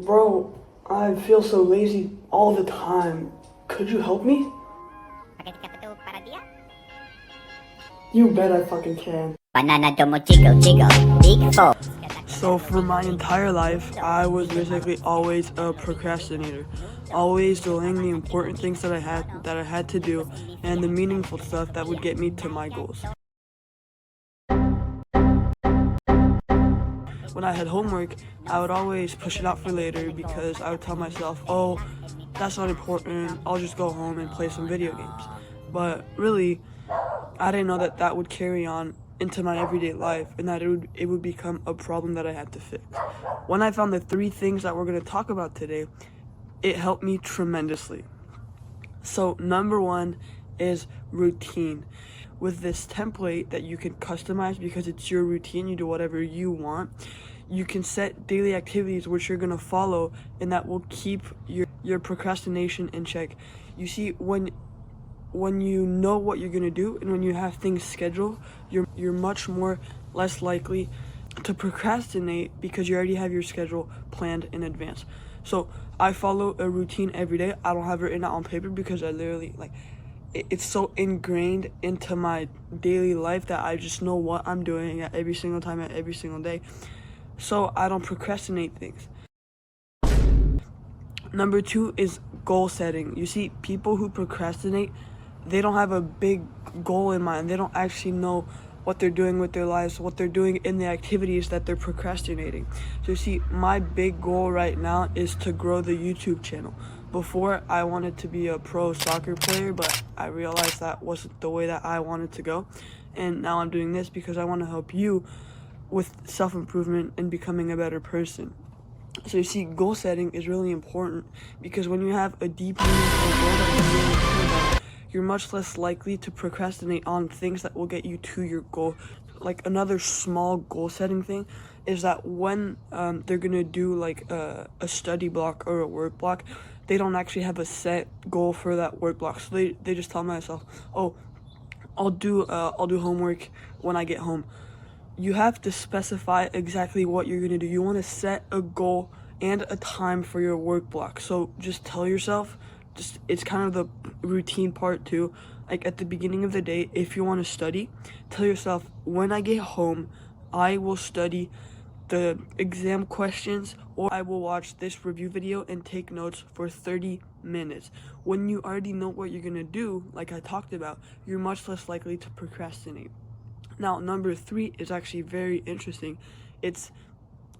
Bro, I feel so lazy all the time. Could you help me? You bet I fucking can. Banana domo jiggle jiggle, big four. So for my entire life, I was basically always a procrastinator, always delaying the important things that I had to do and the meaningful stuff that would get me to my goals. When I had homework, I would always push it out for later because I would tell myself, oh, that's not important, I'll just go home and play some video games. But really, I didn't know that that would carry on into my everyday life and that it would become a problem that I had to fix. When I found the 3 things that we're going to talk about today, it helped me tremendously. So number 1 is routine. With this template that you can customize because it's your routine, you do whatever you want, you can set daily activities which you're going to follow and that will keep your procrastination in check. You see, when you know what you're going to do and when you have things scheduled, you're much more less likely to procrastinate because you already have your schedule planned in advance. So I follow a routine every day. I don't have it written out on paper because I literally it's so ingrained into my daily life that I just know what I'm doing at every single time, at every single day. So I don't procrastinate things. Number 2 is goal setting. You see, people who procrastinate, they don't have a big goal in mind. They don't actually know what they're doing with their lives, what they're doing in the activities that they're procrastinating. So you see, my big goal right now is to grow the YouTube channel. Before, I wanted to be a pro soccer player, but I realized that wasn't the way that I wanted to go. And now I'm doing this because I want to help you with self-improvement and becoming a better person. So you see, goal setting is really important because when you have a deep meaningful goal that you really care about, you're much less likely to procrastinate on things that will get you to your goal. Like another small goal setting thing is that when they're gonna do like a study block or a work block, they don't actually have a set goal for that work block. So they just tell myself, oh, I'll do homework when I get home. You have to specify exactly what you're gonna do. You want to set a goal and a time for your work block. So just tell yourself, it's kind of the routine part too. Like at the beginning of the day, if you want to study, tell yourself, when I get home, I will study the exam questions or I will watch this review video and take notes for 30 minutes. When you already know what you're gonna do, like I talked about, you're much less likely to procrastinate. Now, number 3 is actually very interesting. It's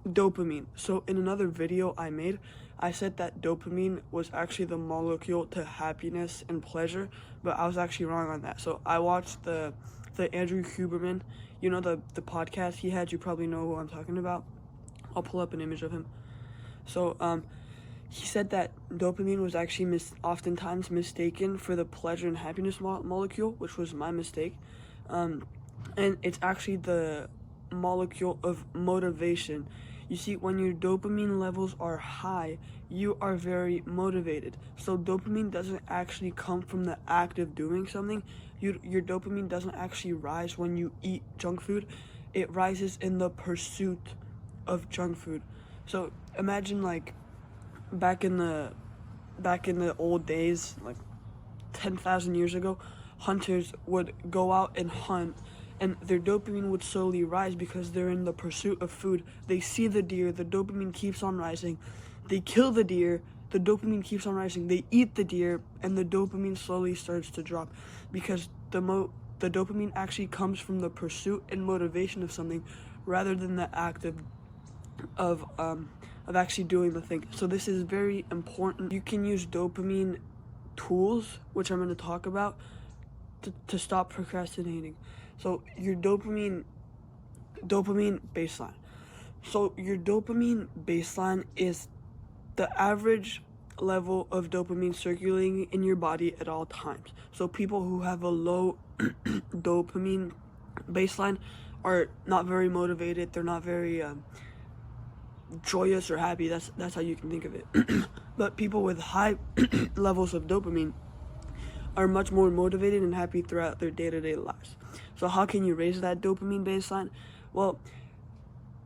dopamine. So in another video I made, I said that dopamine was actually the molecule to happiness and pleasure, but I was actually wrong on that. So I watched the Andrew Huberman, you know, the podcast he had. You probably know who I'm talking about. I'll pull up an image of him. So he said that dopamine was actually oftentimes mistaken for the pleasure and happiness molecule, which was my mistake. And it's actually the molecule of motivation. You see, when your dopamine levels are high, you are very motivated. So dopamine doesn't actually come from the act of doing something. Your dopamine doesn't actually rise when you eat junk food. It rises in the pursuit of junk food. So imagine like back in the old days, like 10,000 years ago, hunters would go out and hunt and their dopamine would slowly rise because they're in the pursuit of food. They see the deer, the dopamine keeps on rising. They kill the deer, the dopamine keeps on rising. They eat the deer, and the dopamine slowly starts to drop because the dopamine actually comes from the pursuit and motivation of something rather than the act of actually doing the thing. So this is very important. You can use dopamine tools, which I'm going to talk about, to stop procrastinating. So your dopamine baseline. So your dopamine baseline is the average level of dopamine circulating in your body at all times. So people who have a low dopamine baseline are not very motivated. They're not very joyous or happy. That's how you can think of it. But people with high levels of dopamine are much more motivated and happy throughout their day-to-day lives. So how can you raise that dopamine baseline? Well,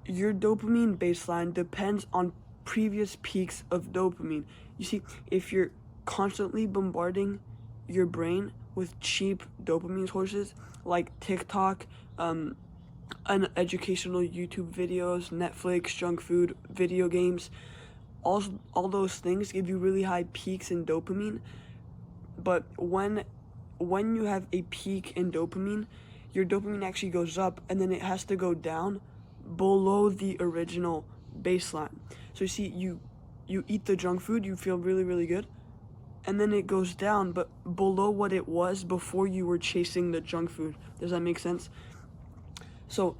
your dopamine baseline depends on previous peaks of dopamine. You see, if you're constantly bombarding your brain with cheap dopamine sources like TikTok, uneducational YouTube videos, Netflix, junk food, video games, all those things give you really high peaks in dopamine. But when you have a peak in dopamine, your dopamine actually goes up, and then it has to go down below the original baseline. So you see, you eat the junk food, you feel really, really good, and then it goes down, but below what it was before you were chasing the junk food. Does that make sense? So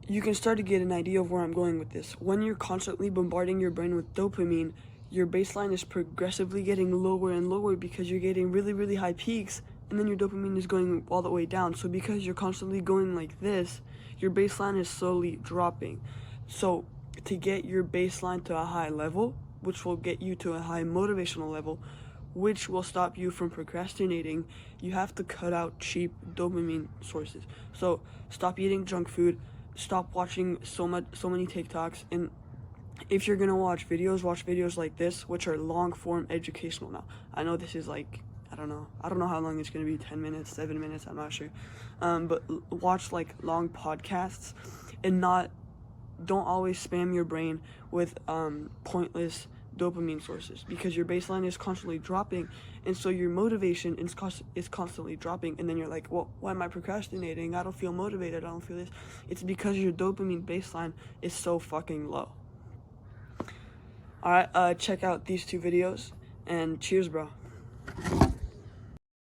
you can start to get an idea of where I'm going with this. When you're constantly bombarding your brain with dopamine, your baseline is progressively getting lower and lower because you're getting really, really high peaks, and then your dopamine is going all the way down. So because you're constantly going like this, your baseline is slowly dropping. So to get your baseline to a high level, which will get you to a high motivational level, which will stop you from procrastinating, you have to cut out cheap dopamine sources. So stop eating junk food, stop watching so many TikToks, and if you're gonna watch videos like this, which are long form educational. Now I know this is like, I don't know how long it's gonna be, 10 minutes, 7 minutes, I'm not sure, but watch like long podcasts, and don't always spam your brain with pointless dopamine sources, because your baseline is constantly dropping, and so your motivation is constantly dropping, and then you're like, well, why am I procrastinating? I don't feel motivated, I don't feel this. It's because your dopamine baseline is so fucking low. Alright, check out these 2 videos, and cheers, bro.